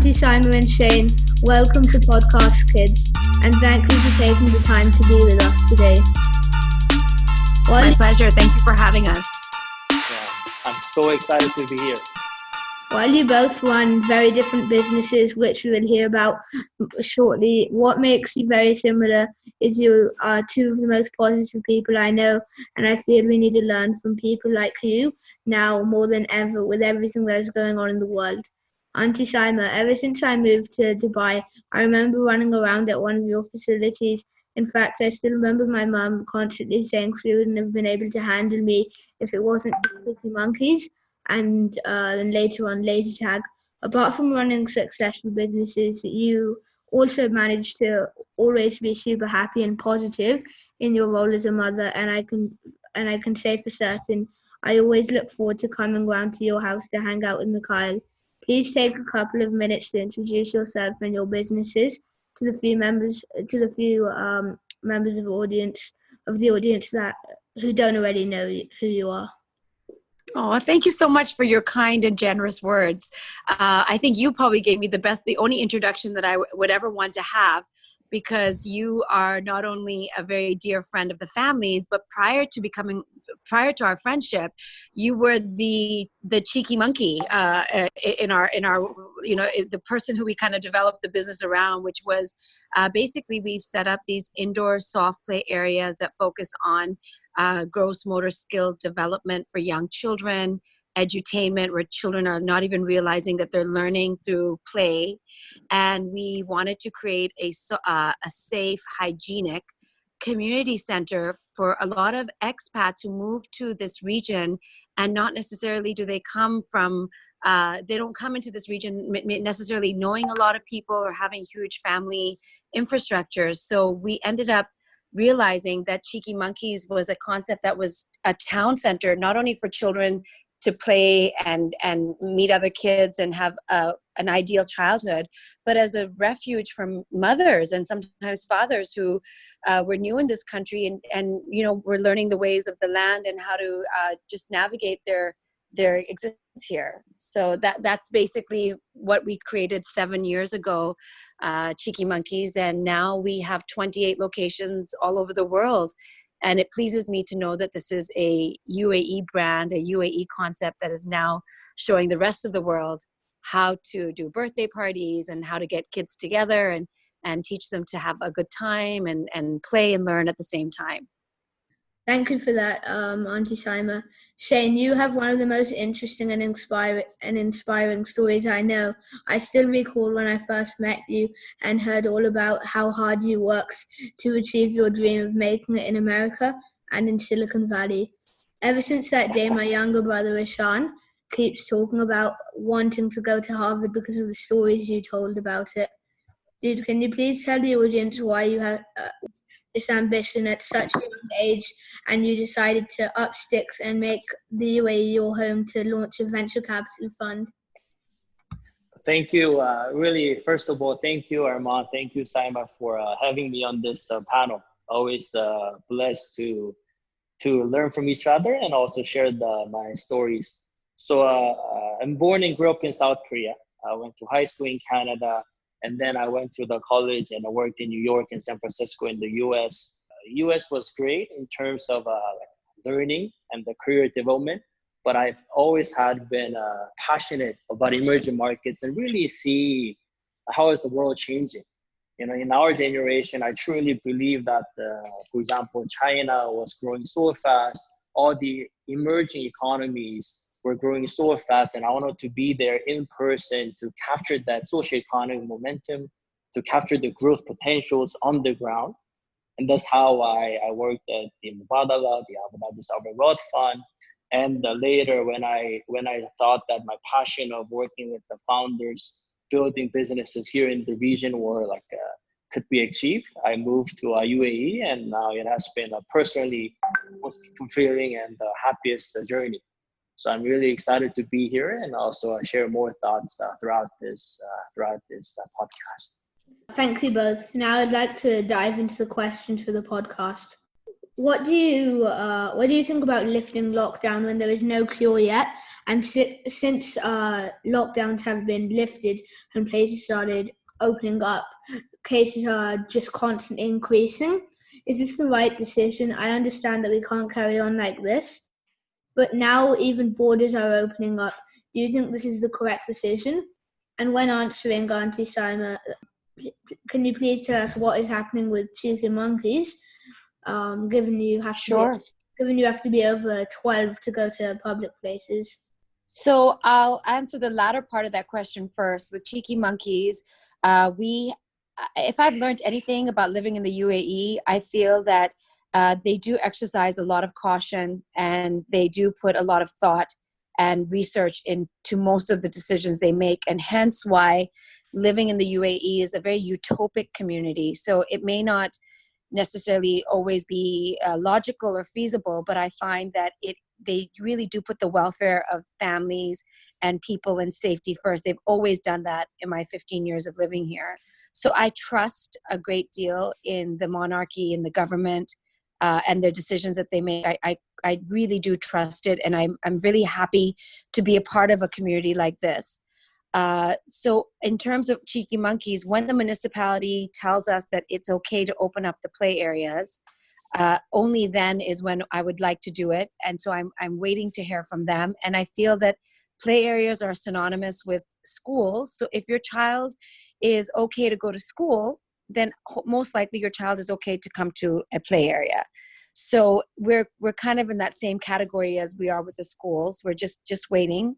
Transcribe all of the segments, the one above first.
Auntie Simon and Shane, welcome to Podcast Kids, and thank you for taking the time to be with us today. My pleasure. Thank you for having us. Yeah, I'm so excited to be here. While you both run very different businesses, which we will hear about shortly, what makes you very similar is you are two of the most positive people I know, and I feel we need to learn from people like you now more than ever with everything that is going on in the world. Auntie Simon, ever since I moved to Dubai, I remember running around at one of your facilities. In fact, I still remember my mum constantly saying she wouldn't have been able to handle me if it wasn't for the Cookie Monkeys and then later on Laser Tag. Apart from running successful businesses, you also managed to always be super happy and positive in your role as a mother, and I can say for certain I always look forward to coming round to your house to hang out with Mikhail. Please take a couple of minutes to introduce yourself and your businesses to the few members members of the audience that who don't already know who you are. Oh, thank you so much for your kind and generous words. I think you probably gave me the only introduction that I would ever want to have, because you are not only a very dear friend of the family's, but prior to our friendship, you were the cheeky monkey in our the person who we kind of developed the business around, which was basically we've set up these indoor soft play areas that focus on gross motor skills development for young children, edutainment, where children are not even realizing that they're learning through play. And we wanted to create a safe, hygienic community center for a lot of expats who move to this region, and not necessarily do they come from they don't come into this region necessarily knowing a lot of people or having huge family infrastructures. So we ended up realizing that Cheeky Monkeys was a concept that was a town center, not only for children to play and meet other kids and have an ideal childhood, but as a refuge from mothers and sometimes fathers who were new in this country and were learning the ways of the land and how to just navigate their existence here. So that's basically what we created 7 years ago, Cheeky Monkeys, and now we have 28 locations all over the world. And it pleases me to know that this is a UAE brand, a UAE concept that is now showing the rest of the world how to do birthday parties and how to get kids together and teach them to have a good time and play and learn at the same time. Thank you for that, Auntie Simon. Shane, you have one of the most interesting and inspiring stories I know. I still recall when I first met you and heard all about how hard you worked to achieve your dream of making it in America and in Silicon Valley. Ever since that day, my younger brother, Ishan, keeps talking about wanting to go to Harvard because of the stories you told about it. Dude, can you please tell the audience why you have this ambition at such a young age, and you decided to up sticks and make the UAE your home to launch a venture capital fund? Thank you. Really, first of all, thank you, Armand. Thank you, Simon, for having me on this panel. Always blessed to learn from each other and also share my stories. So I'm born and grew up in South Korea. I went to high school in Canada, and then I went to the college and I worked in New York and San Francisco in the US. US was great in terms of learning and the career development, but I've always been passionate about emerging markets and really see how is the world changing. In our generation, I truly believe that, for example, China was growing so fast, all the emerging economies were growing so fast, and I wanted to be there in person to capture that socioeconomic momentum, to capture the growth potentials on the ground. And that's how I worked at the Mubadala, the Abu Dhabi Sovereign Wealth Fund. And later, when I thought that my passion of working with the founders, building businesses here in the region could be achieved, I moved to UAE, and now it has been a personally most fulfilling and the happiest journey. So I'm really excited to be here and also share more thoughts throughout this podcast. Thank you both. Now I'd like to dive into the questions for the podcast. What do you think about lifting lockdown when there is no cure yet, And since lockdowns have been lifted and places started opening up, cases are just constantly increasing. Is this the right decision? I understand that we can't carry on like this, but now even borders are opening up. Do you think this is the correct decision? And when answering Auntie Simon, can you please tell us what is happening with Cheeky Monkeys? Given you have Sure. given you have to be over 12 to go to public places. So I'll answer the latter part of that question first. With Cheeky Monkeys, if I've learned anything about living in the UAE, I feel that they do exercise a lot of caution, and they do put a lot of thought and research into most of the decisions they make, and hence why living in the UAE is a very utopic community. So it may not necessarily always be logical or feasible, but I find that they really do put the welfare of families and people and safety first. They've always done that in my 15 years of living here. So I trust a great deal in the monarchy and the government and their decisions that they make. I really do trust it, and I'm really happy to be a part of a community like this. So in terms of Cheeky Monkeys, when the municipality tells us that it's okay to open up the play areas, only then is when I would like to do it. And so I'm waiting to hear from them. And I feel that play areas are synonymous with schools. So if your child is okay to go to school, then most likely your child is okay to come to a play area. So we're kind of in that same category as we are with the schools. We're just waiting.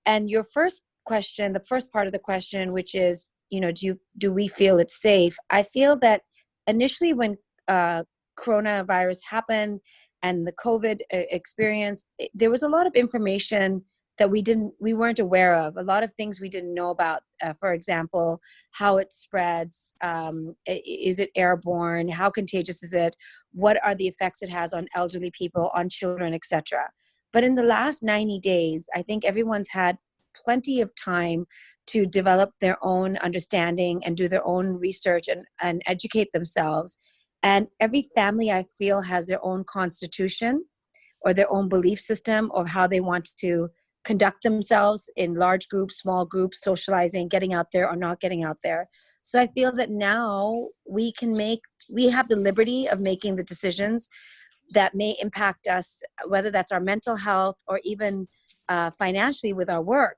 And your first question, the first part of the question, which is, do we feel it's safe? I feel that initially when coronavirus happened and the COVID experience, there was a lot of information that we weren't aware of. A lot of things we didn't know about. For example, how it spreads. Is it airborne? How contagious is it? What are the effects it has on elderly people, on children, etc. But in the last 90 days, I think everyone's had plenty of time to develop their own understanding and do their own research and educate themselves. And every family, I feel, has their own constitution or their own belief system of how they want to conduct themselves in large groups, small groups, socializing, getting out there or not getting out there. So I feel that now we have the liberty of making the decisions that may impact us, whether that's our mental health or even financially with our work.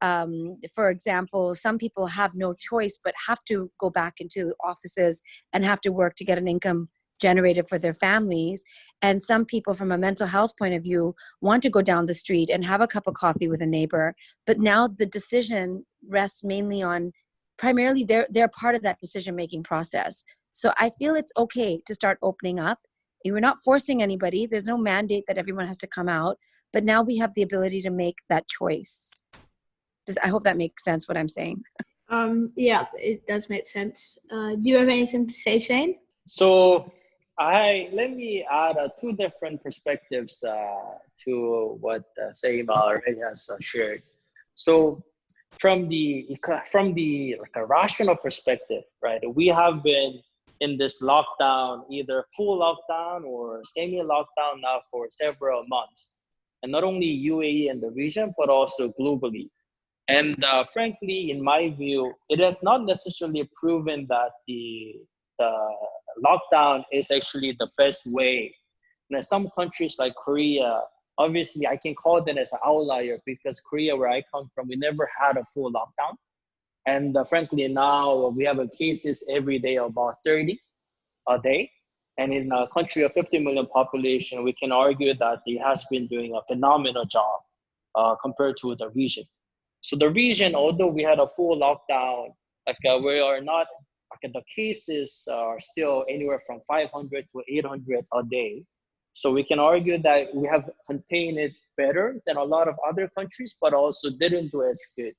For example, some people have no choice but have to go back into offices and have to work to get an income generated for their families. And some people, from a mental health point of view, want to go down the street and have a cup of coffee with a neighbor. But now the decision rests mainly on, primarily they're part of that decision-making process. So I feel it's okay to start opening up. We're not forcing anybody. There's no mandate that everyone has to come out. But now we have the ability to make that choice. I hope that makes sense what I'm saying. Yeah, it does make sense. Do you have anything to say, Shane? So let me add two different perspectives to what Saima already has shared. So from the like a rational perspective, right? We have been in this lockdown, either full lockdown or semi-lockdown now for several months, and not only UAE and the region, but also globally. And frankly, in my view, it has not necessarily proven that the lockdown is actually the best way. Now, some countries like Korea, obviously I can call them as an outlier because Korea, where I come from, we never had a full lockdown. And frankly, now we have cases every day, about 30 a day. And in a country of 50 million population, we can argue that it has been doing a phenomenal job compared to the region. So the region, although we had a full lockdown, we are not, the cases are still anywhere from 500 to 800 a day. So we can argue that we have contained it better than a lot of other countries, but also didn't do as good.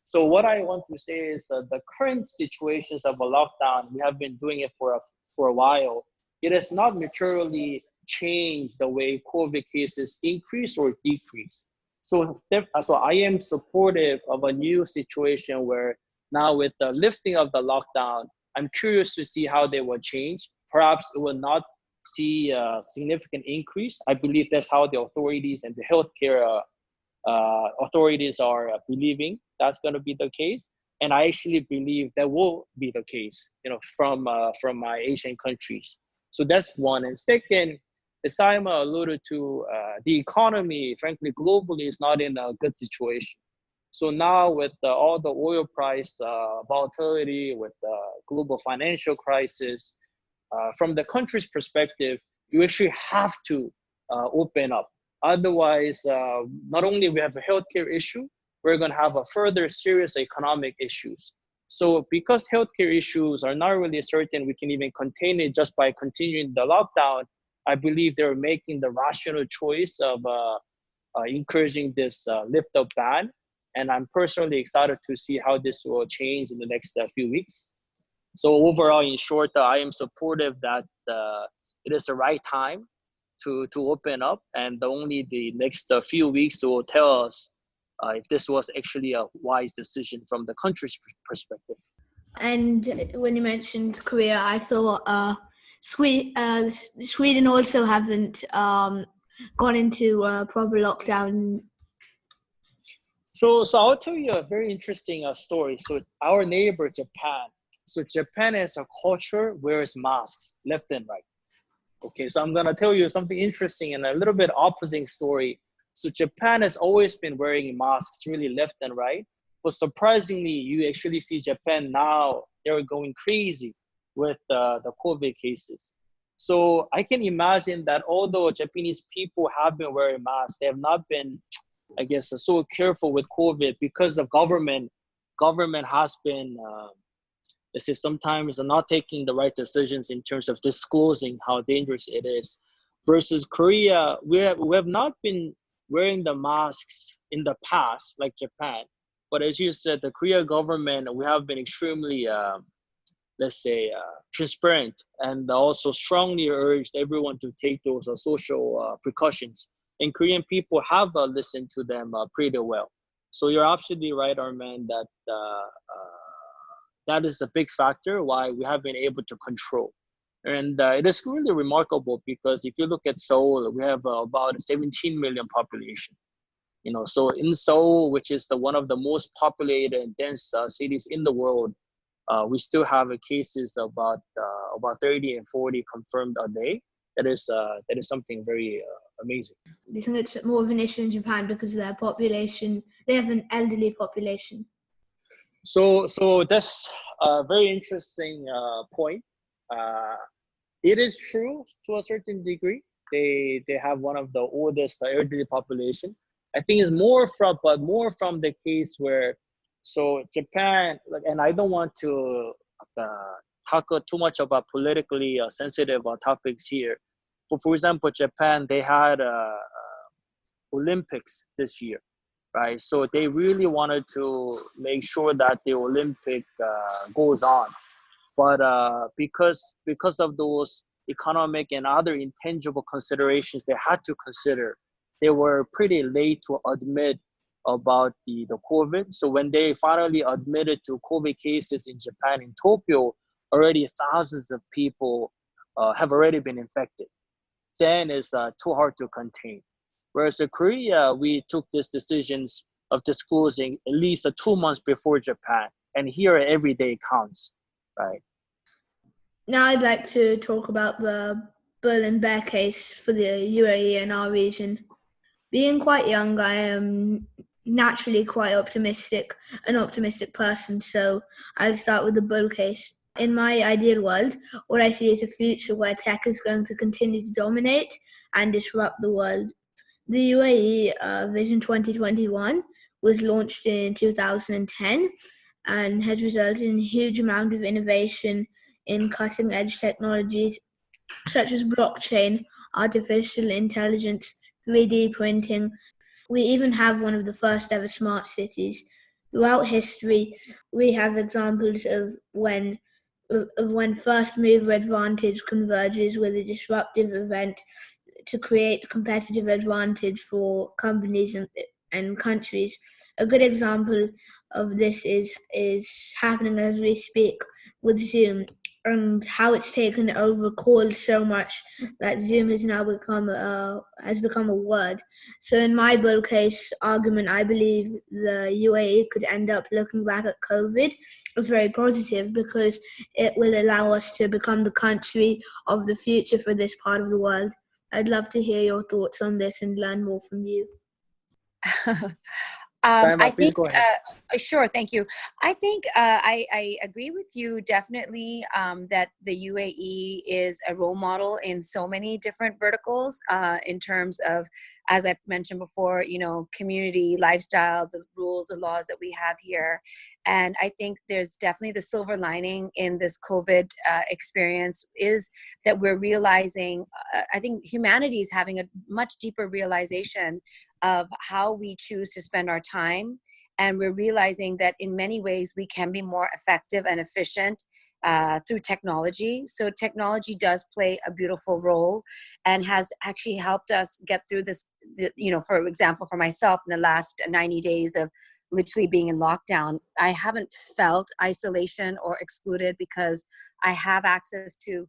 So what I want to say is that the current situations of a lockdown, we have been doing it for a while. It has not materially changed the way COVID cases increase or decrease. So I am supportive of a new situation where now with the lifting of the lockdown, I'm curious to see how they will change. Perhaps it will not see a significant increase. I believe that's how the authorities and the healthcare authorities are believing that's going to be the case. And I actually believe that will be the case, from my Asian countries. So that's one. And second, as Saima alluded to, the economy, frankly, globally is not in a good situation. So now with all the oil price volatility, with the global financial crisis, from the country's perspective, you actually have to open up. Otherwise, not only we have a healthcare issue, we're going to have a further serious economic issues. So because healthcare issues are not really certain, we can even contain it just by continuing the lockdown. I believe they're making the rational choice of encouraging this lift up ban. And I'm personally excited to see how this will change in the next few weeks. So overall, in short, I am supportive that it is the right time to open up, and only the next few weeks will tell us if this was actually a wise decision from the country's perspective. And when you mentioned Korea, I thought Sweden also haven't gone into a proper lockdown. So I'll tell you a very interesting story. So our neighbor Japan. So Japan has a culture wears masks left and right. Okay, so I'm gonna tell you something interesting and a little bit opposite story. So Japan has always been wearing masks really left and right, but surprisingly, you actually see Japan now, they're going crazy with the COVID cases. So I can imagine that although Japanese people have been wearing masks, they have not been, I guess, so careful with COVID because the government has been, let's say, sometimes not taking the right decisions in terms of disclosing how dangerous it is. Versus Korea, we have not been wearing the masks in the past like Japan, but as you said, the Korea government, we have been extremely, let's say, transparent, and also strongly urged everyone to take those social precautions. And Korean people have listened to them pretty well. So you're absolutely right, Arman, that that is a big factor why we have been able to control. And it is really remarkable because if you look at Seoul, we have about 17 million population. So in Seoul, which is one of the most populated and dense cities in the world, we still have cases about 30 and 40 confirmed a day. That is something very amazing. Do you think it's more of an issue in Japan because of their population? They have an elderly population. So that's a very interesting point. It is true to a certain degree. They have one of the oldest elderly population. I think it's more from the case where, so Japan, and I don't want to talk too much about politically sensitive topics here. But for example, Japan, they had Olympics this year, right? So they really wanted to make sure that the Olympic goes on. But because of those economic and other intangible considerations they had to consider, they were pretty late to admit about the COVID. So when they finally admitted to COVID cases in Japan, in Tokyo, already thousands of people have already been infected. Then it's too hard to contain. Whereas in Korea, we took these decisions of disclosing at least 2 months before Japan. And here every day counts, right? Now I'd like to talk about the bull and bear case for the UAE and our region. Being quite young, I am naturally quite an optimistic person, so I'll start with the bull case. In my ideal world, what I see is a future where tech is going to continue to dominate and disrupt the world. The UAE Vision 2021 was launched in 2010 and has resulted in a huge amount of innovation in cutting-edge technologies such as blockchain, artificial intelligence, 3D printing. We even have one of the first ever smart cities. Throughout history, we have examples of when first mover advantage converges with a disruptive event to create competitive advantage for companies and countries. A good example of this is happening as we speak with Zoom. and how it's taken over calls so much that Zoom has now become a word. So in my bull case argument, I believe the UAE could end up looking back at COVID as very positive because it will allow us to become the country of the future for this part of the world. I'd love to hear your thoughts on this and learn more from you. Saima, I please think, go ahead. sure, thank you. I think I agree with you definitely that the UAE is a role model in so many different verticals in terms of, as I mentioned before, community, lifestyle, the rules and laws that we have here. And I think there's definitely the silver lining in this COVID experience is that we're realizing, I think humanity is having a much deeper realization of how we choose to spend our time. And we're realizing that in many ways we can be more effective and efficient through technology. So technology does play a beautiful role and has actually helped us get through this, for example, for myself in the last 90 days of literally being in lockdown, I haven't felt isolation or excluded because I have access to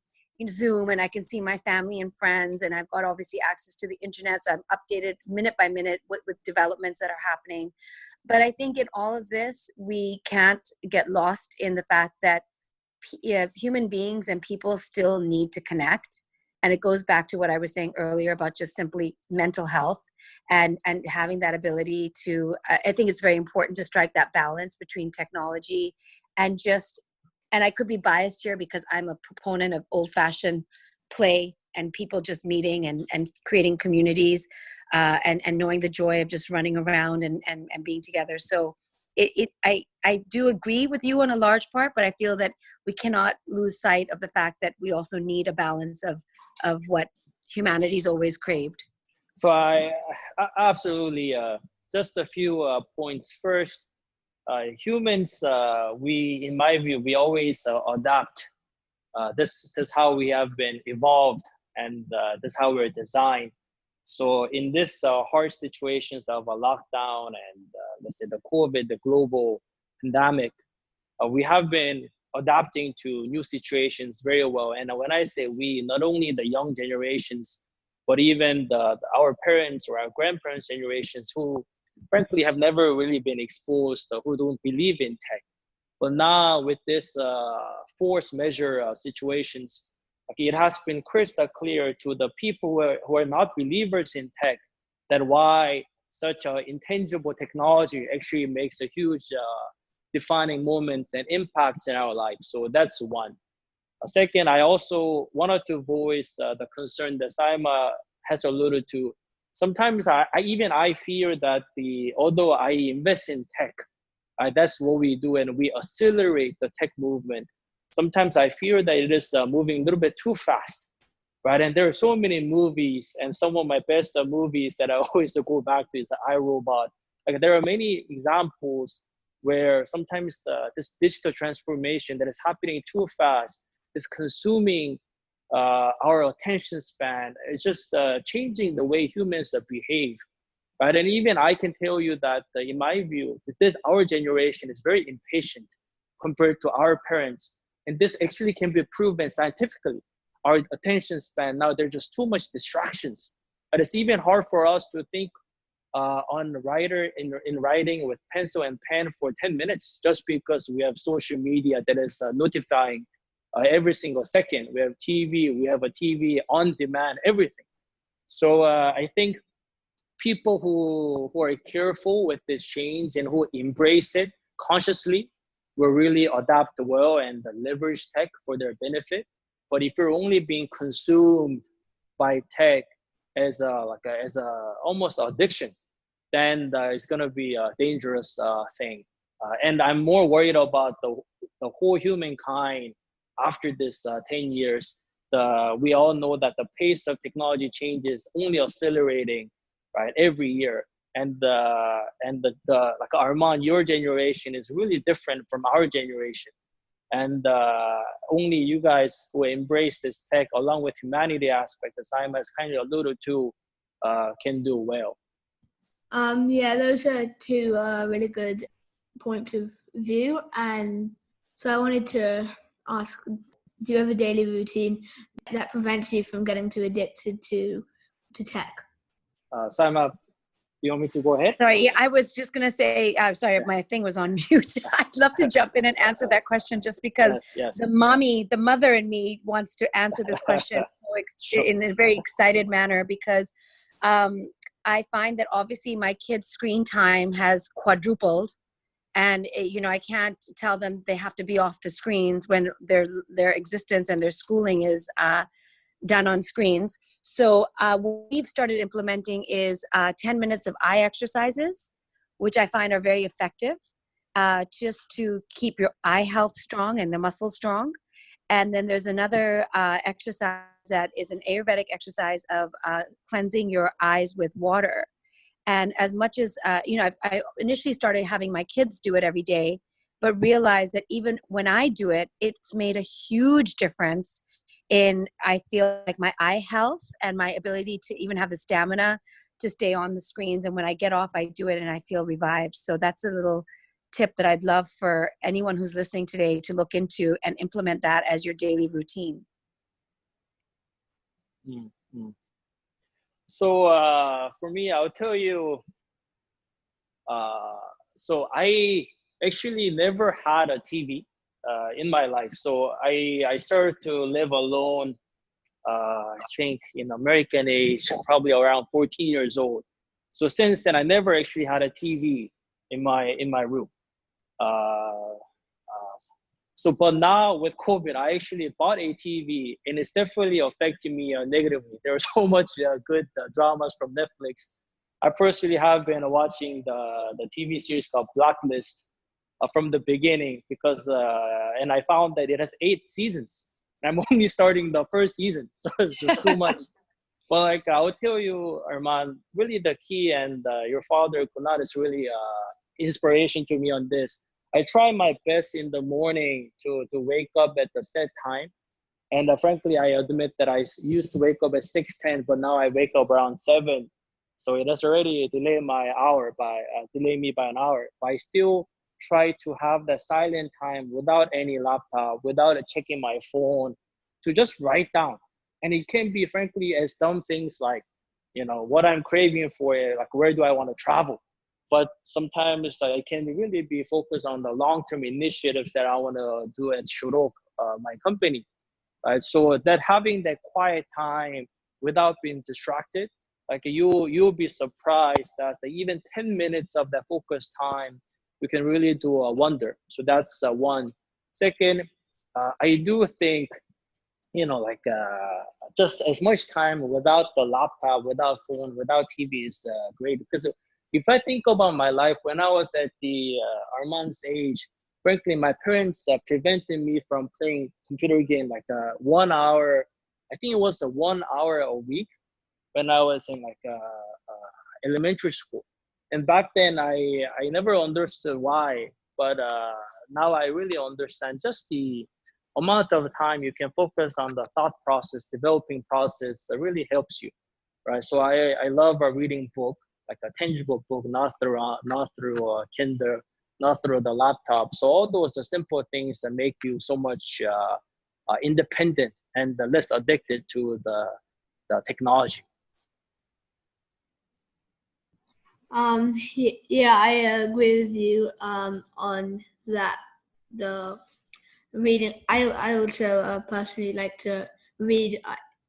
Zoom and I can see my family and friends, and I've got obviously access to the internet, so I'm updated minute by minute with developments that are happening. But I think in all of this, we can't get lost in the fact that human beings and people still need to connect. And it goes back to what I was saying earlier about just simply mental health and having that ability to, I think it's very important to strike that balance between technology and I could be biased here because I'm a proponent of old-fashioned play and people just meeting and creating communities and knowing the joy of just running around and being together. So I do agree with you on a large part, but I feel that we cannot lose sight of the fact that we also need a balance of what humanity's always craved. So I absolutely, just a few points. First, humans, in my view, we always adapt. This is how we have been evolved, and this is how we're designed. So in this harsh situations of a lockdown and let's say the COVID, the global pandemic, we have been adapting to new situations very well. And when I say we, not only the young generations, but even our parents or our grandparents' generations who frankly have never really been exposed, who don't believe in tech. But now with this force measure situations, it has been crystal clear to the people who are not believers in tech that why such intangible technology actually makes a huge defining moments and impacts in our life. So that's one. Second, I also wanted to voice the concern that Saima has alluded to. Sometimes I fear that although I invest in tech, that's what we do, and we accelerate the tech movement. Sometimes I fear that it is moving a little bit too fast, right? And there are so many movies, and some of my best movies that I always go back to is iRobot. Like there are many examples where sometimes this digital transformation that is happening too fast is consuming our attention span. It's just changing the way humans behave, right? And even I can tell you that in my view, our generation is very impatient compared to our parents. And this actually can be proven scientifically. Our attention span, now there's just too much distractions. And it's even hard for us to think in writing with pencil and pen for 10 minutes, just because we have social media that is notifying every single second. We have we have a TV on demand, everything. So I think people who are careful with this change and who embrace it consciously will really adapt well and leverage tech for their benefit. But if you're only being consumed by tech as almost addiction, then it's gonna be a dangerous thing. And I'm more worried about the whole humankind after this 10 years. We all know that the pace of technology change is only accelerating, right, every year. And like Armand, your generation is really different from our generation. And only you guys who embrace this tech along with humanity aspect, as Saima has kind of alluded to, can do well. Yeah, those are two really good points of view. And so I wanted to ask do you have a daily routine that prevents you from getting too addicted to tech? Saima, you want me to go ahead? Sorry, I was just going to say, sorry, my thing was on mute. I'd love to jump in and answer that question just because Yes. the mother in me wants to answer this question in a very excited manner because I find that obviously my kids' screen time has quadrupled. And, I can't tell them they have to be off the screens when their existence and their schooling is done on screens. So what we've started implementing is 10 minutes of eye exercises, which I find are very effective, just to keep your eye health strong and the muscles strong. And then there's another exercise that is an Ayurvedic exercise of cleansing your eyes with water. And as much as, I initially started having my kids do it every day, but realized that even when I do it, it's made a huge difference in, I feel like, my eye health and my ability to even have the stamina to stay on the screens. And when I get off, I do it and I feel revived. So that's a little tip that I'd love for anyone who's listening today to look into and implement that as your daily routine. Mm-hmm. So for me, I'll tell you, so I actually never had a TV in my life. So I started to live alone, I think in American age, probably around 14 years old. So since then, I never actually had a TV in my room. But now with COVID, I actually bought a TV, and it's definitely affecting me negatively. There's so much good dramas from Netflix. I personally have been watching the TV series called Blacklist from the beginning because, and I found that it has 8 seasons. I'm only starting the first season, so it's just too much. But like I would tell you, Arman, really the key, and your father, Kunal, is really inspiration to me on this. I try my best in the morning to wake up at the set time. And frankly, I admit that I used to wake up at 6:10, but now I wake up around 7. So it has already delayed me by an hour. But I still try to have that silent time without any laptop, without checking my phone, to just write down. And it can be, frankly, as dumb things like, what I'm craving for, like where do I want to travel? But sometimes it can really be focused on the long-term initiatives that I want to do at Shurok, my company. Right? So that having that quiet time without being distracted, like you'll be surprised that even 10 minutes of that focused time, you can really do a wonder. So that's one. Second, I do think, just as much time without the laptop, without phone, without TV is great. Because if I think about my life when I was at the Arman's age, frankly, my parents prevented me from playing computer game like 1 hour. I think it was 1 hour a week when I was in elementary school. And back then I never understood why, but now I really understand just the amount of time you can focus on the thought process, developing process really helps you, right? So I love reading book, like a tangible book, not through Kindle, not through the laptop. So all those are simple things that make you so much independent and less addicted to the technology. Yeah, I agree with you on that. The reading, I also personally like to read.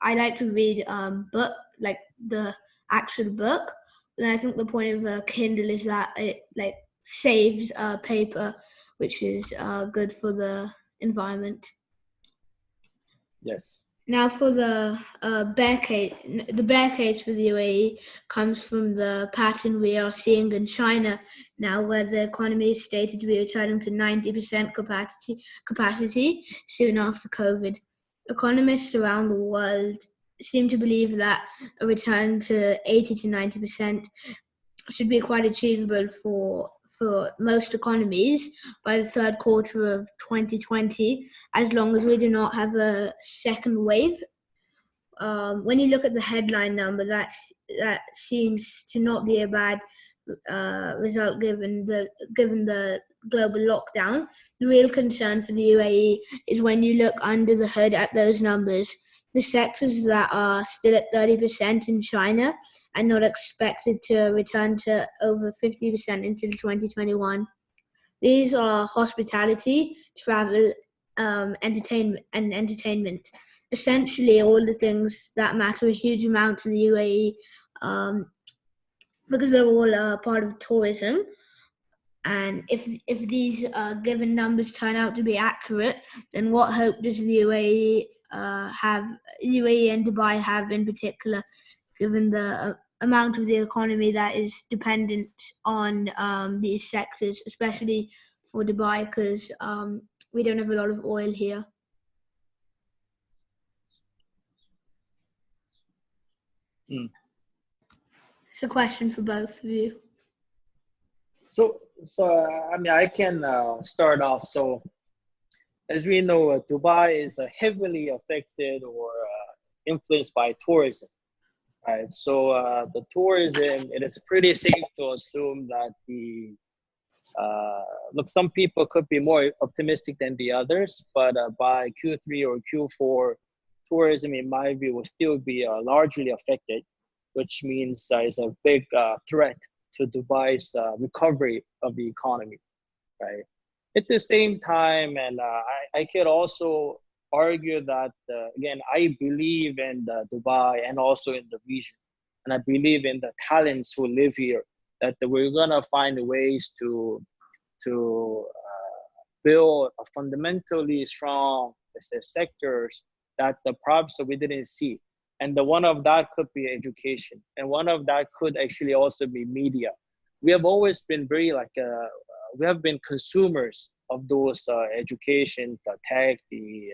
I like to read book, like the actual book. And I think the point of a Kindle is that it like saves paper, which is good for the environment. Yes. Now for the bear case, the bear case for the UAE comes from the pattern we are seeing in China now, where the economy is stated to be returning to 90% capacity soon after COVID. Economists around the world seem to believe that a return to 80 to 90% should be quite achievable for most economies by the third quarter of 2020, as long as we do not have a second wave. When you look at the headline number, that seems to not be a bad result given the global lockdown. The real concern for the UAE is when you look under the hood at those numbers. The sectors that are still at 30% in China are not expected to return to over 50% until 2021. These are hospitality, travel, entertainment. Essentially, all the things that matter a huge amount to the UAE, because they're all part of tourism. And if these given numbers turn out to be accurate, then what hope does the UAE UAE and Dubai have in particular, given the amount of the economy that is dependent on these sectors, especially for Dubai, because we don't have a lot of oil here. It's a question for both of you. So I mean, I can start off. So as we know, Dubai is heavily affected or influenced by tourism, right? So the tourism, it is pretty safe to assume that look, some people could be more optimistic than the others, but by Q3 or Q4, tourism, in my view, will still be largely affected, which means it's a big threat to Dubai's recovery of the economy, right? At the same time, and I could also argue that, again, I believe in Dubai and also in the region, and I believe in the talents who live here, that we're gonna find ways to build a fundamentally strong, let's say, sectors that the perhaps we didn't see. And the one of that could be education, and one of that could actually also be media. We have always been very we have been consumers of those education, the tech, the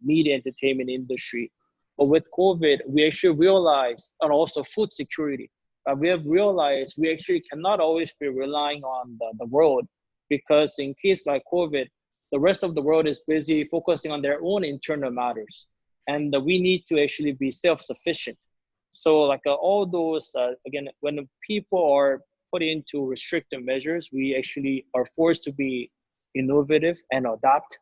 media entertainment industry. But with COVID, we actually realized, and also food security, we have realized we actually cannot always be relying on the world, because in case like COVID, the rest of the world is busy focusing on their own internal matters. And we need to actually be self-sufficient. So like all those, again, when people are put into restrictive measures, we actually are forced to be innovative and adapt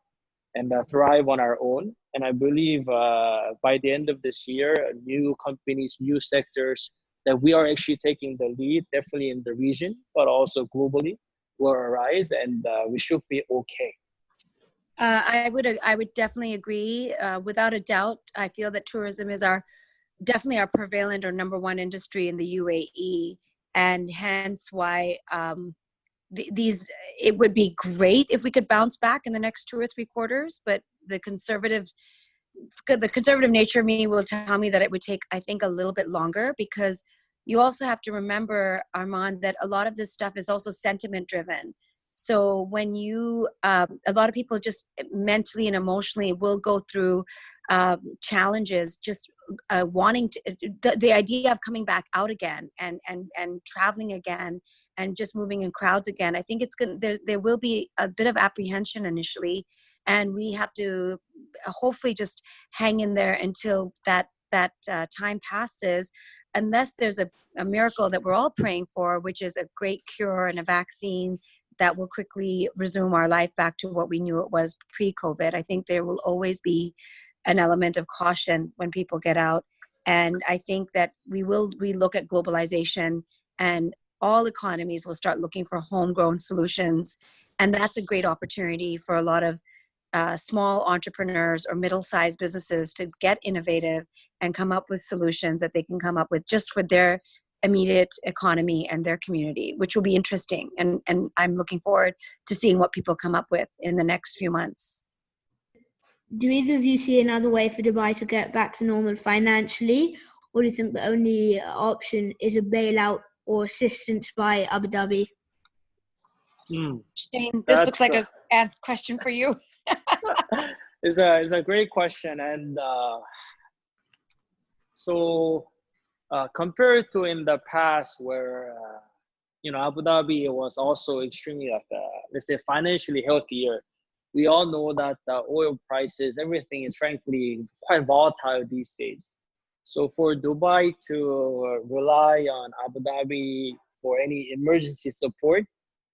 and thrive on our own. And I believe by the end of this year, new companies, new sectors, that we are actually taking the lead, definitely in the region, but also globally, will arise, and we should be okay. I would definitely agree. Without a doubt, I feel that tourism is definitely our prevalent or number one industry in the UAE, and hence why it would be great if we could bounce back in the next 2 or 3 quarters. But the conservative nature of me will tell me that it would take, I think, a little bit longer, because you also have to remember, Armand, that a lot of this stuff is also sentiment driven. So when a lot of people just mentally and emotionally will go through challenges, just wanting to, the idea of coming back out again and traveling again and just moving in crowds again. I think there will be a bit of apprehension initially, and we have to hopefully just hang in there until that time passes, unless there's a miracle that we're all praying for, which is a great cure and a vaccine that will quickly resume our life back to what we knew it was pre-COVID. I think there will always be an element of caution when people get out. And I think that we look at globalization, and all economies will start looking for homegrown solutions. And that's a great opportunity for a lot of small entrepreneurs or middle-sized businesses to get innovative and come up with solutions that they can come up with just for their immediate economy and their community, which will be interesting. And I'm looking forward to seeing what people come up with in the next few months. Do either of you see another way for Dubai to get back to normal financially, or do you think the only option is a bailout or assistance by Abu Dhabi? Shane, this looks like a question for you. It's a great question. And so compared to in the past, where Abu Dhabi was also extremely let's say financially healthier, we all know that the oil prices, everything is frankly quite volatile these days. So for Dubai to rely on Abu Dhabi for any emergency support,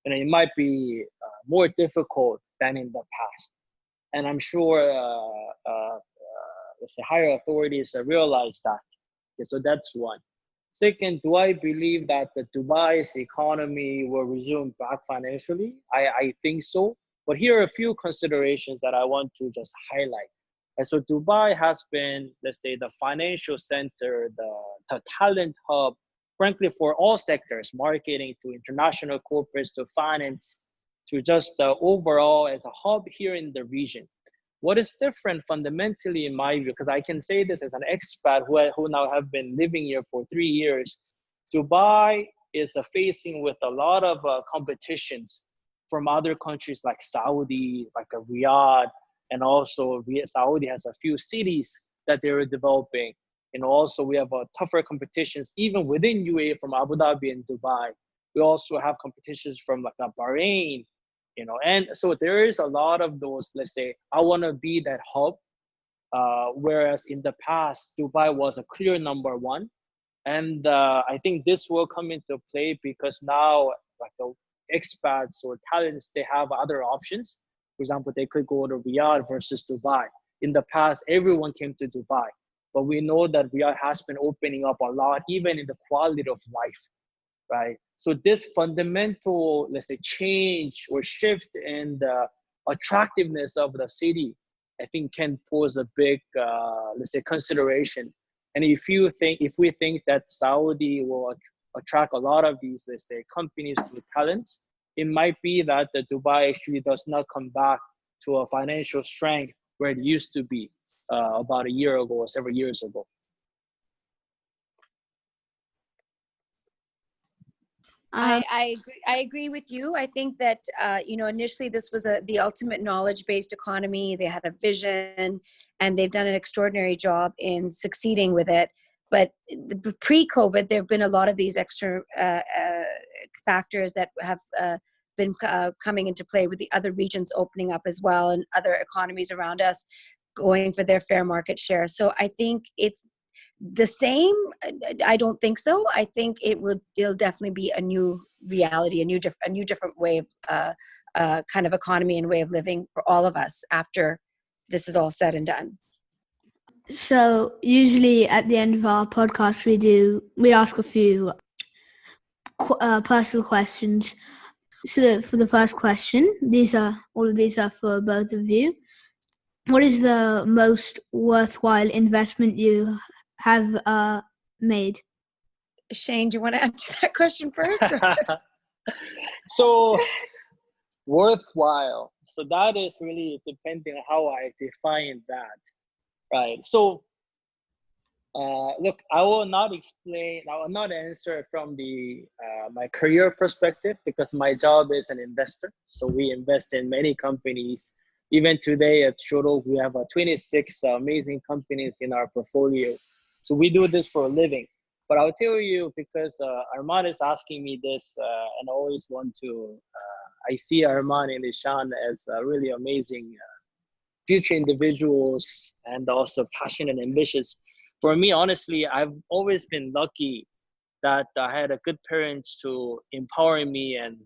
it might be more difficult than in the past. And I'm sure let's say higher authorities realize that. Okay, so that's one. Second, do I believe that the Dubai's economy will resume back financially? I think so. But here are a few considerations that I want to just highlight. And so Dubai has been, let's say, the financial center, the talent hub, frankly, for all sectors, marketing to international corporates to finance, to just overall as a hub here in the region. What is different fundamentally in my view, because I can say this as an expat who now have been living here for 3 years, Dubai is facing with a lot of competitions from other countries like Saudi, like Riyadh, and also Saudi has a few cities that they're developing. And also we have tougher competitions even within UAE from Abu Dhabi and Dubai. We also have competitions from like Bahrain, and so there is a lot of those, let's say, I want to be that hub, whereas in the past, Dubai was a clear number one. And I think this will come into play because now like the expats or talents, they have other options. For example, they could go to Riyadh versus Dubai. In the past, everyone came to Dubai, but we know that Riyadh has been opening up a lot, even in the quality of life, right? So this fundamental, let's say, change or shift in the attractiveness of the city, I think can pose a big, let's say, consideration. And if we think that Saudi will attract a lot of these, let's say, companies to talents, it might be that the Dubai actually does not come back to a financial strength where it used to be about a year ago or several years ago. I agree with you. I think that initially this was the ultimate knowledge-based economy. They had a vision, and they've done an extraordinary job in succeeding with it. But pre-COVID, there have been a lot of these extra factors that have been coming into play with the other regions opening up as well, and other economies around us going for their fair market share. So I think it's the same. I don't think so. I think it'll definitely be a new reality, a new different way of kind of economy and way of living for all of us after this is all said and done. So usually at the end of our podcast, we ask a few personal questions. So for the first question, all of these are for both of you. What is the most worthwhile investment you have made? Shane, do you want to answer that question first? So worthwhile. So that is really depending on how I define that, right? So look, I will not answer from the my career perspective because my job is an investor. So we invest in many companies. Even today at Shuruk, we have 26 amazing companies in our portfolio. So we do this for a living. But I'll tell you, because Armand is asking me this, and I always want to, I see Armand and Ishan as really amazing future individuals and also passionate and ambitious. For me, honestly, I've always been lucky that I had a good parents to empower me and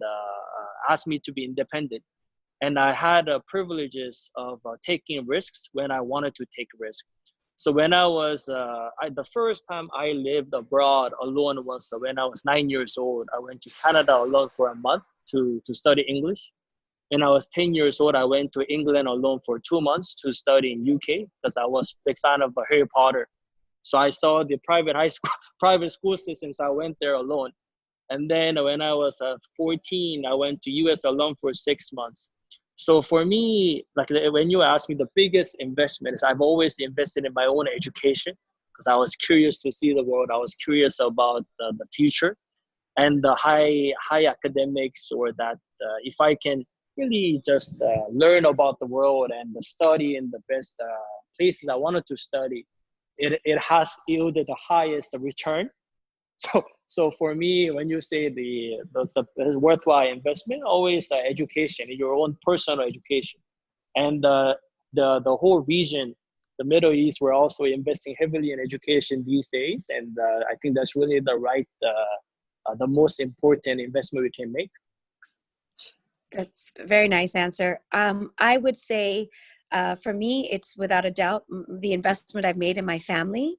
ask me to be independent. And I had privileges of taking risks when I wanted to take risks. So when I was, the first time I lived abroad alone was when I was 9 years old. I went to Canada alone for a month to study English. When I was 10 years old, I went to England alone for 2 months to study in UK because I was a big fan of Harry Potter. So I saw the private school systems. I went there alone. And then when I was 14, I went to US alone for 6 months. So for me, like when you ask me the biggest investment is I've always invested in my own education because I was curious to see the world. I was curious about the future and the high academics, or that if I can really just learn about the world and study in the best places I wanted to study, it has yielded the highest return. So for me, when you say the worthwhile investment, always education, your own personal education, and the whole region, the Middle East, we're also investing heavily in education these days, and I think that's really the most important investment we can make. That's a very nice answer. I would say, for me, it's without a doubt the investment I've made in my family.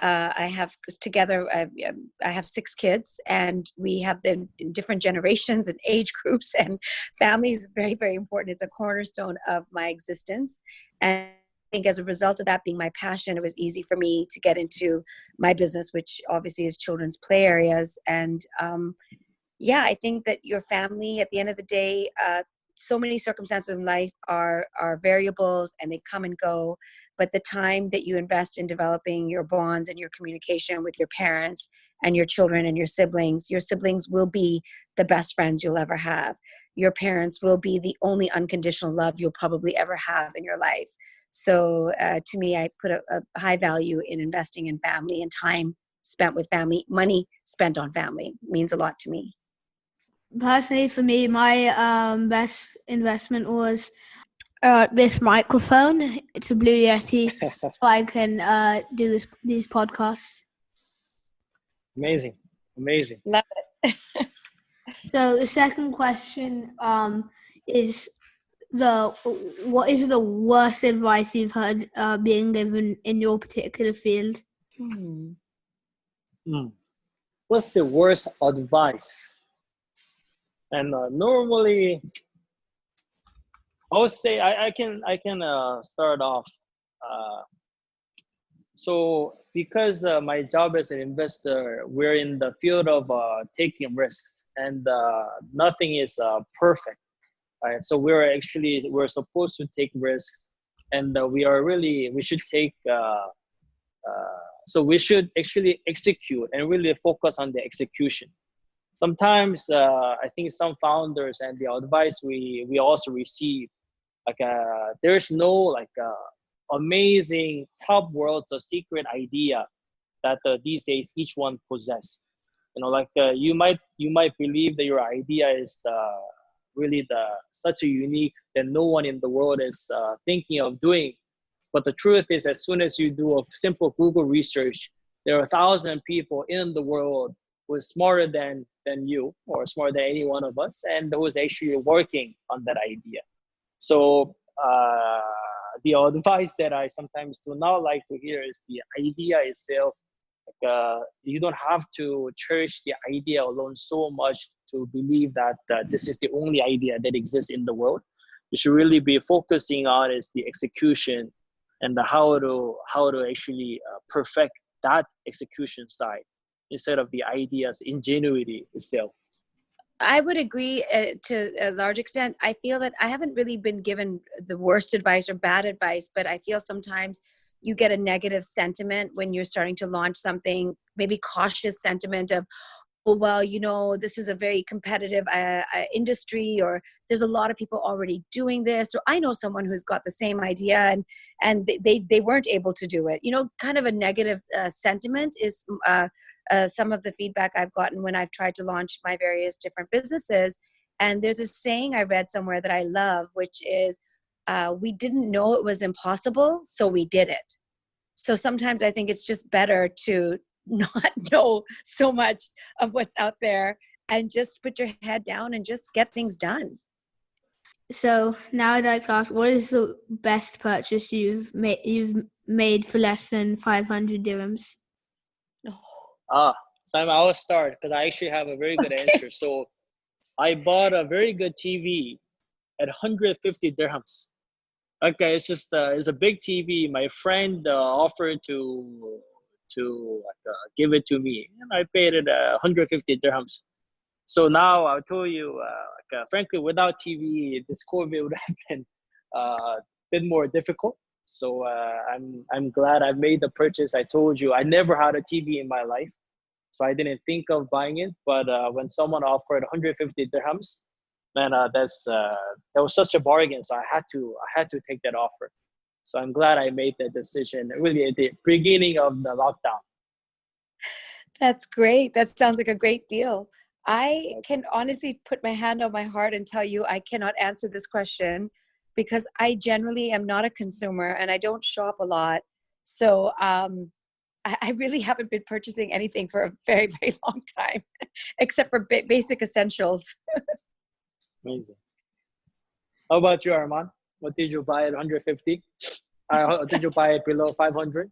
I have together. I have 6 kids, and we have them in different generations and age groups. And family is very, very important. It's a cornerstone of my existence. And I think as a result of that being my passion, it was easy for me to get into my business, which obviously is children's play areas. And yeah, I think that your family, at the end of the day, so many circumstances in life are variables and they come and go. But the time that you invest in developing your bonds and your communication with your parents and your your siblings will be the best friends you'll ever have. Your parents will be the only unconditional love you'll probably ever have in your life. So to me, I put a high value in investing in family, and time spent with family, money spent on family means a lot to me. Personally, for me, my best investment was this microphone. It's a Blue Yeti, so I can do these podcasts. Amazing. Amazing. Love it. So the second question is what is the worst advice you've heard being given in your particular field? Hmm. What's the worst advice? And normally, I would say I can start off. Uh, so because my job as an investor, we're in the field of taking risks, and nothing is perfect. Right? So we're supposed to take risks, and we should take. So we should actually execute and really focus on the execution. Sometimes I think some founders and the advice we also receive, there's no amazing top worlds or secret idea that these days each one possess. You might believe that your idea is really the such a unique that no one in the world is thinking of doing. But the truth is, as soon as you do a simple Google research, there are 1,000 people in the world who is smarter than you or smarter than any one of us, and who is actually working on that idea. So the advice that I sometimes do not like to hear is the idea itself. You don't have to cherish the idea alone so much to believe that this is the only idea that exists in the world. You should really be focusing on is the execution and how to actually perfect that execution side instead of the idea's ingenuity itself. I would agree to a large extent. I feel that I haven't really been given the worst advice or bad advice, but I feel sometimes you get a negative sentiment when you're starting to launch something, maybe cautious sentiment of, oh, well, this is a very competitive industry, or there's a lot of people already doing this, or I know someone who's got the same idea and they weren't able to do it. Kind of a negative sentiment is some of the feedback I've gotten when I've tried to launch my various different businesses. And there's a saying I read somewhere that I love, which is, we didn't know it was impossible, so we did it. So sometimes I think it's just better to not know so much of what's out there and just put your head down and just get things done. So now I'd like to ask, what is the best purchase you've made for less than 500 dirhams? Simon, I'll start because I actually have a very good answer. So I bought a very good TV at 150 dirhams. Okay, it's a big TV. My friend offered to give it to me, and I paid it 150 dirhams. So now I'll tell you, frankly, without TV, this COVID would have been a bit more difficult. So I'm glad I made the purchase. I told you I never had a TV in my life, so I didn't think of buying it. But when someone offered 150 dirhams, man, that was such a bargain. So I had to take that offer. So I'm glad I made that decision really at the beginning of the lockdown. That's great. That sounds like a great deal. I can honestly put my hand on my heart and tell you I cannot answer this question because I generally am not a consumer and I don't shop a lot. So I really haven't been purchasing anything for a very, very long time, except for basic essentials. Amazing. How about you, Arman? What did you buy at 150? Did you buy it below 500?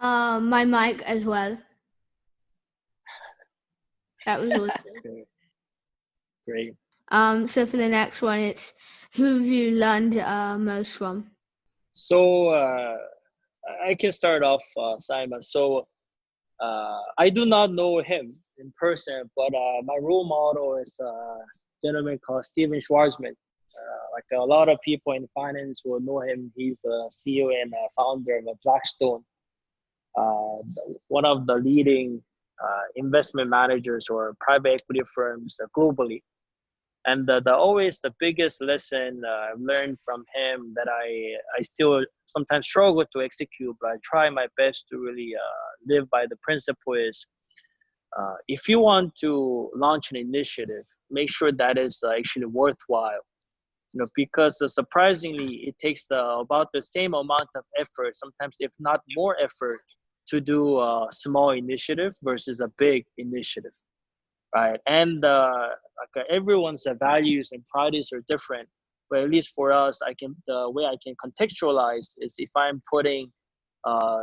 My mic as well. That was awesome. Okay. Great. So for the next one, it's who have you learned most from? So I can start off, Simon. So I do not know him in person, but my role model is a gentleman called Steven Schwarzman. Like a lot of people in finance will know him. He's a CEO and a founder of Blackstone, one of the leading investment managers or private equity firms globally. And always the biggest lesson I've learned from him that I still sometimes struggle to execute, but I try my best to really live by the principle is if you want to launch an initiative, make sure that is actually worthwhile. Because surprisingly, it takes about the same amount of effort, sometimes if not more effort, to do a small initiative versus a big initiative, right? And like everyone's values and priorities are different, but at least for us, the way I can contextualize is if I'm putting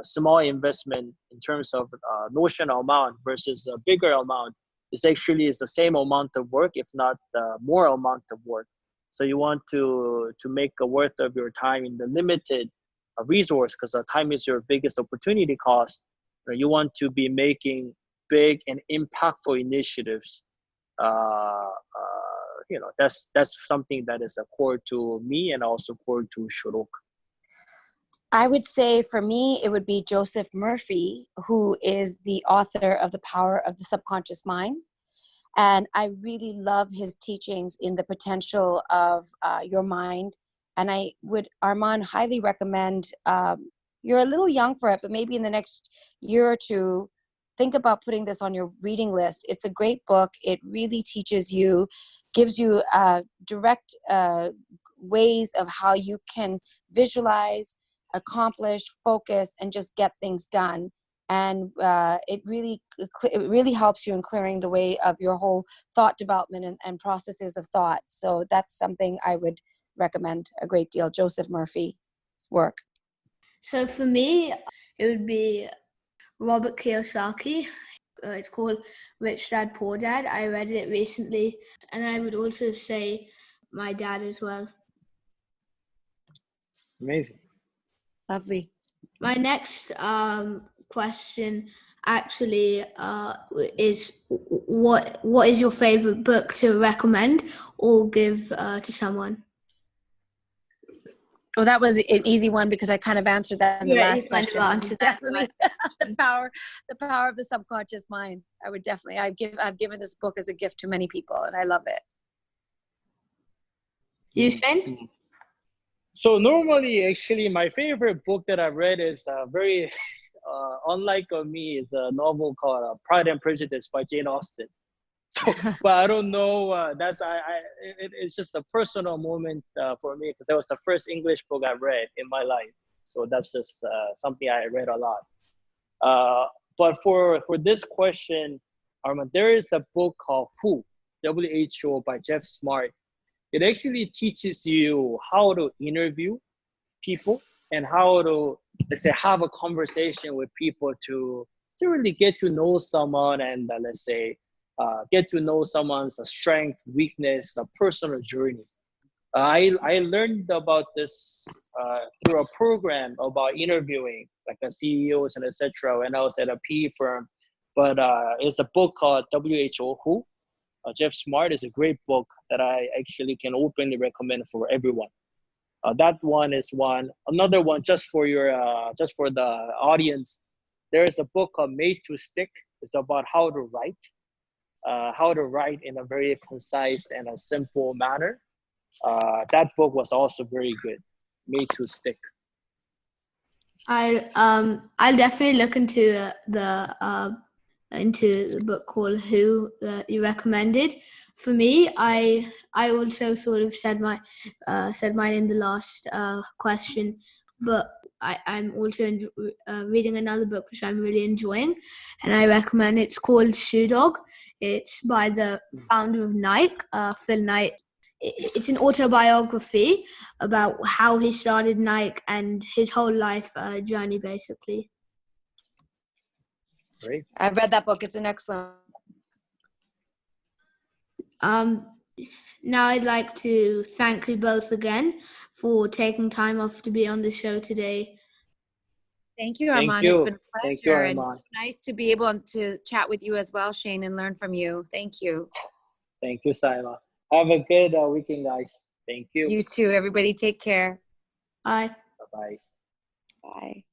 small investment in terms of notional amount versus a bigger amount, it's actually is the same amount of work, if not more amount of work. So you want to make a worth of your time in the limited resource, because time is your biggest opportunity cost. You want to be making big and impactful initiatives. That's something that is a core to me and also core to Shuruk. I would say for me, it would be Joseph Murphy, who is the author of The Power of the Subconscious Mind. And I really love his teachings in the potential of your mind. And I would, Arman, highly recommend, you're a little young for it, but maybe in the next year or two, think about putting this on your reading list. It's a great book. It really teaches you, gives you direct ways of how you can visualize, accomplish, focus, and just get things done. And it really helps you in clearing the way of your whole thought development and processes of thought. So that's something I would recommend a great deal. Joseph Murphy's work. So for me, it would be Robert Kiyosaki. It's called Rich Dad Poor Dad. I read it recently, and I would also say my dad as well. Amazing. Lovely. My next question actually is what is your favorite book to recommend or give to someone? Well, that was an easy one because I kind of answered that in the last question. Definitely the power of the subconscious mind. I would definitely, I've given this book as a gift to many people, and I love it. You, Shane? So normally, actually, my favorite book that I've read is very unlike me, is a novel called Pride and Prejudice by Jane Austen. So, but I don't know. It's just a personal moment for me because that was the first English book I read in my life. So that's just something I read a lot. But for this question, Armand, there is a book called Who, WHO by Jeff Smart. It actually teaches you how to interview people and how to, let's say, have a conversation with people to really get to know someone and let's say, get to know someone's strength, weakness, a personal journey. I learned about this through a program about interviewing like CEOs and etc. when I was at a PE firm. But it's a book called WHO Who. Jeff Smart is a great book that I actually can openly recommend for everyone. That one is one. Another one just for the audience. There is a book called Made to Stick. It's about how to write in a very concise and a simple manner. That book was also very good. Made to Stick. I'll definitely look into the book called Who that you recommended. For me, I also sort of said mine in the last question, but I'm also reading another book which I'm really enjoying, and I recommend. It's called Shoe Dog. It's by the founder of Nike, Phil Knight. it's an autobiography about how he started Nike and his whole life journey, basically. Great. I've read that book. It's an excellent. Now I'd like to thank you both again for taking time off to be on the show today. Thank you, Thank Armand. It's you. been a Thank you, pleasure, and Armand. it's nice to be able to chat with you as well, Shane, and learn from you. Thank you. Thank you, Saima. Have a good weekend, guys. Thank you. You too. Everybody take care. Bye. Bye-bye. Bye.